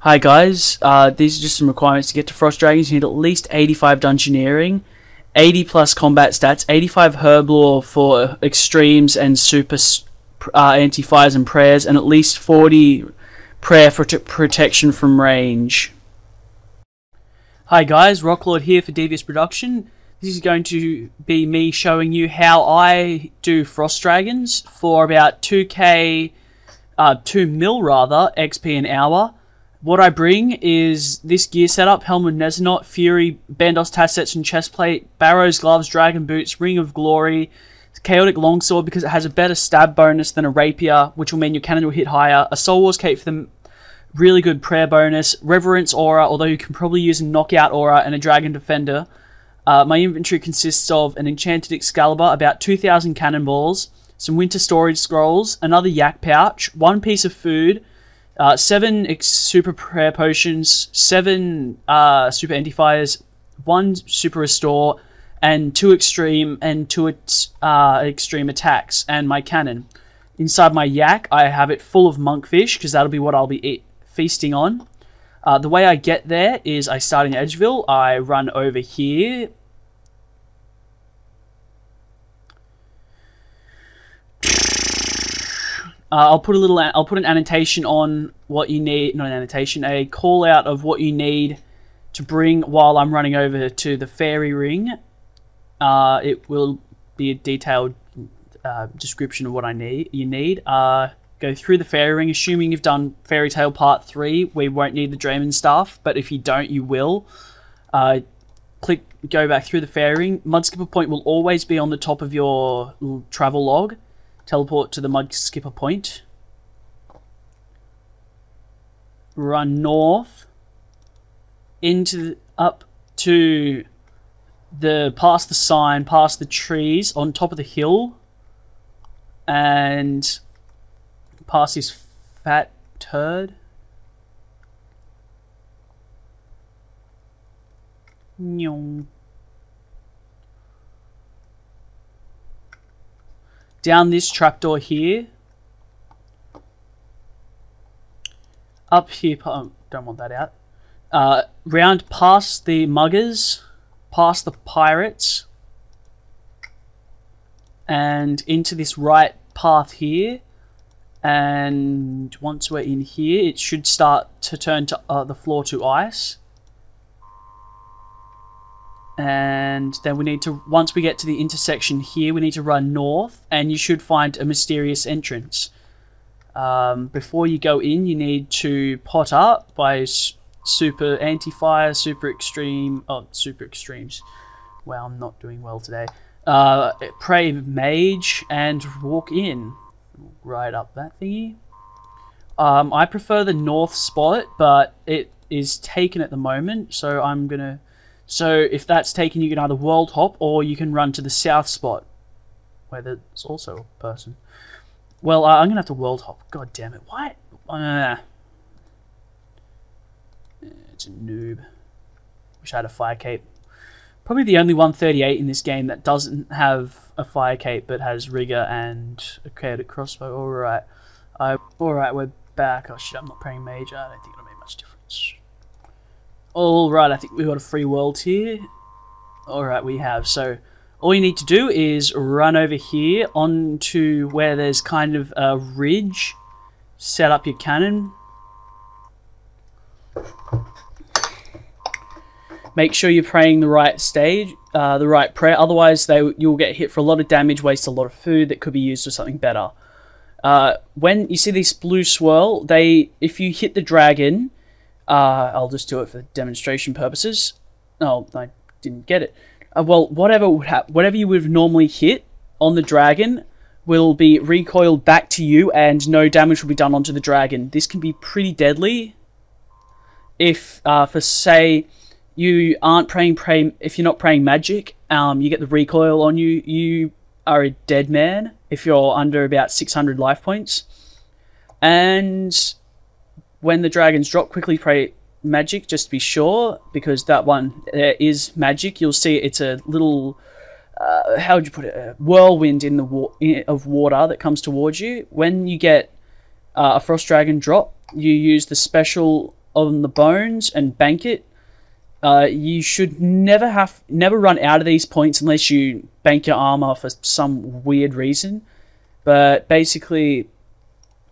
Hi guys, these are just some requirements to get to Frost Dragons. You need at least 85 Dungeoneering, 80 plus combat stats, 85 Herblore for extremes and super anti-fires and prayers, and at least 40 prayer for protection from range. Hi guys, Roklord here for Devious Production. This is going to be me showing you how I do Frost Dragons for about 2k, 2 mil rather, XP an hour. What I bring is this gear setup: Helmet of Nezanot, Fury, Bandos Tassets and Chestplate, Barrows, Gloves, Dragon Boots, Ring of Glory, Chaotic Longsword because it has a better stab bonus than a Rapier, which will mean your cannon will hit higher, a Soul Wars Cape for the really good prayer bonus, Reverence Aura, although you can probably use a Knockout Aura, and a Dragon Defender. My inventory consists of an Enchanted Excalibur, about 2,000 cannonballs, some Winter Storage Scrolls, another Yak Pouch, one piece of food, 7 super prayer potions, 7 super anti-fires, 1 super restore, and 2 extreme and 2 extreme attacks, and my cannon. Inside my yak, I have it full of monkfish because that'll be what I'll be feasting on. The way I get there is I start in Edgeville, I run over here. I'll put an annotation on what you need, not an annotation, a call out of what you need to bring while I'm running over to the fairy ring. It will be a detailed description of what you need. Go through the fairy ring, assuming you've done Fairy Tale Part 3, we won't need the Draymond Staff, but if you don't, you will. Go back through the fairy ring. Mudskipper Point will always be on the top of your travel log. Teleport to the Mudskipper Point. Run north up to past the sign, past the trees, on top of the hill, and past this fat turd. Down this trapdoor here. Up here, don't want that out. Round past the muggers, past the pirates, and into this right path here. And once we're in here, it should start to turn to the floor to ice. And then we need to, once we get to the intersection here, we need to run north, and you should find a mysterious entrance. Before you go in, you need to pot up by super anti-fire, super extreme, super extremes. Wow, I'm not doing well today. Pray mage and walk in. Right up that thingy. I prefer the north spot, but it is taken at the moment, so I'm gonna... So if that's taken, you can either world hop or you can run to the south spot, where there's also a person. Well, I'm going to have to world hop. God damn it. Why? It's a noob. Wish I had a fire cape. Probably the only 138 in this game that doesn't have a fire cape but has rigor and a chaotic crossbow. Alright. Alright, we're back. Oh shit, I'm not playing mage. I don't think it'll make much difference. Alright, I think we've got a free world here. Alright, we have. So, all you need to do is run over here onto where there's kind of a ridge. Set up your cannon. Make sure you're praying the right stage, the right prayer. Otherwise, you'll get hit for a lot of damage, waste a lot of food that could be used for something better. When you see this blue swirl, if you hit the dragon... I'll just do it for demonstration purposes. Oh, I didn't get it. Well, whatever you would have normally hit on the dragon will be recoiled back to you, and no damage will be done onto the dragon. This can be pretty deadly if, for say, you aren't if you're not praying magic, you get the recoil on you. You are a dead man if you're under about 600 life points, and when the dragons drop, quickly pray magic, just to be sure, because that one is magic. You'll see it's a little, how would you put it, a whirlwind in of water that comes towards you. When you get a frost dragon drop, you use the special on the bones and bank it. You should never run out of these points unless you bank your armor for some weird reason. But basically,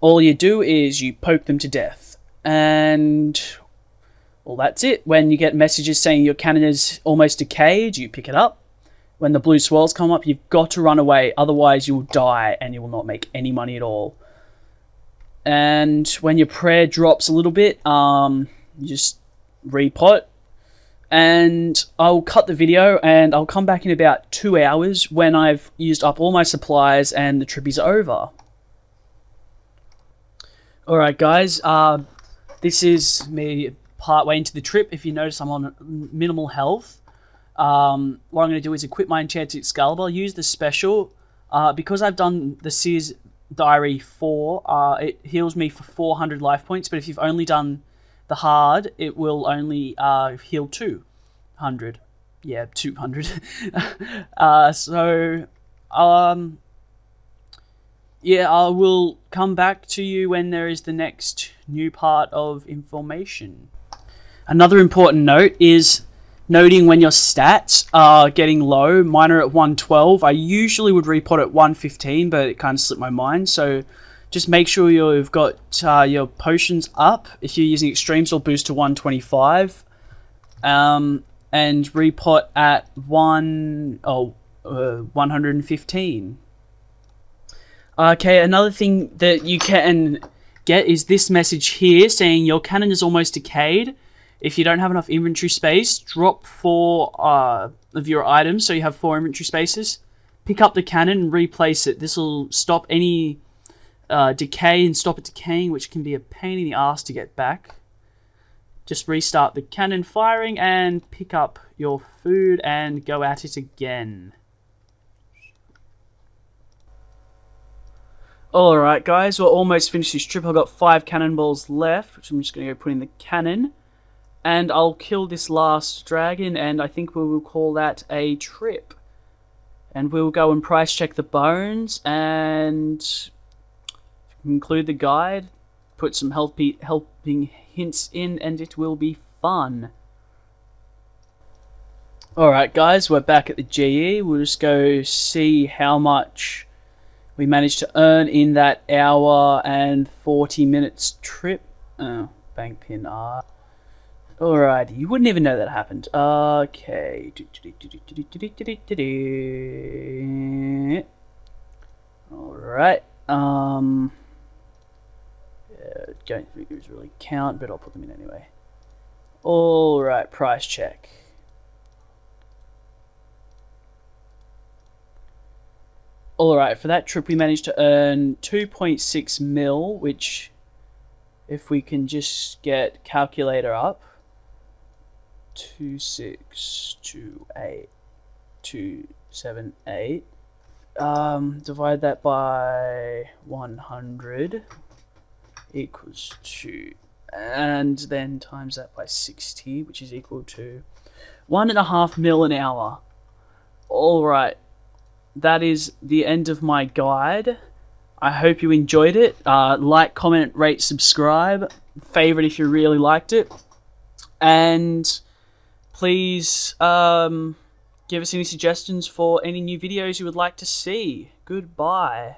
all you do is you poke them to death. And, well, that's it. When you get messages saying your cannon is almost decayed, you pick it up. When the blue swirls come up, you've got to run away. Otherwise, you'll die and you will not make any money at all. And when your prayer drops a little bit, you just repot. And I'll cut the video and I'll come back in about 2 hours when I've used up all my supplies and the trip is over. Alright guys, this is me part way into the trip. If you notice, I'm on minimal health. What I'm going to do is equip my enchanted Excalibur. I'll use the special. Because I've done the Seer's Diary 4, it heals me for 400 life points, but if you've only done the hard, it will only heal 200. Yeah, 200. Yeah, I will come back to you when there is the next new part of information. Another important note is noting when your stats are getting low. Mine are at 112. I usually would repot at 115, but it kind of slipped my mind. So just make sure you've got your potions up. If you're using extremes, will boost to 125. And repot at 115. Okay, another thing that you can get is this message here saying your cannon is almost decayed. If you don't have enough inventory space, drop 4 of your items so you have 4 inventory spaces. Pick up the cannon and replace it. This will stop any decay and stop it decaying, which can be a pain in the ass to get back. Just restart the cannon firing and pick up your food and go at it again. Alright guys, we're almost finished this trip. I've got 5 cannonballs left, which I'm just going to go put in the cannon. And I'll kill this last dragon, and I think we will call that a trip. And we'll go and price check the bones, and include the guide, put some helping hints in, and it will be fun. Alright guys, we're back at the GE. We'll just go see how much we managed to earn in that hour and 40 minutes trip. Oh, bank pin R. Alright, you wouldn't even know that happened. Okay. Alright. Don't figures really count, but I'll put them in anyway. Alright, price check. Alright, for that trip we managed to earn 2.6 mil, which, if we can just get calculator up, 2628278, divide that by 100 equals 2, and then times that by 60, which is equal to 1.5 mil an hour. Alright, that is the end of my guide. I hope you enjoyed it. Like, comment, rate, subscribe, favorite if you really liked it, and please give us any suggestions for any new videos you would like to see. Goodbye.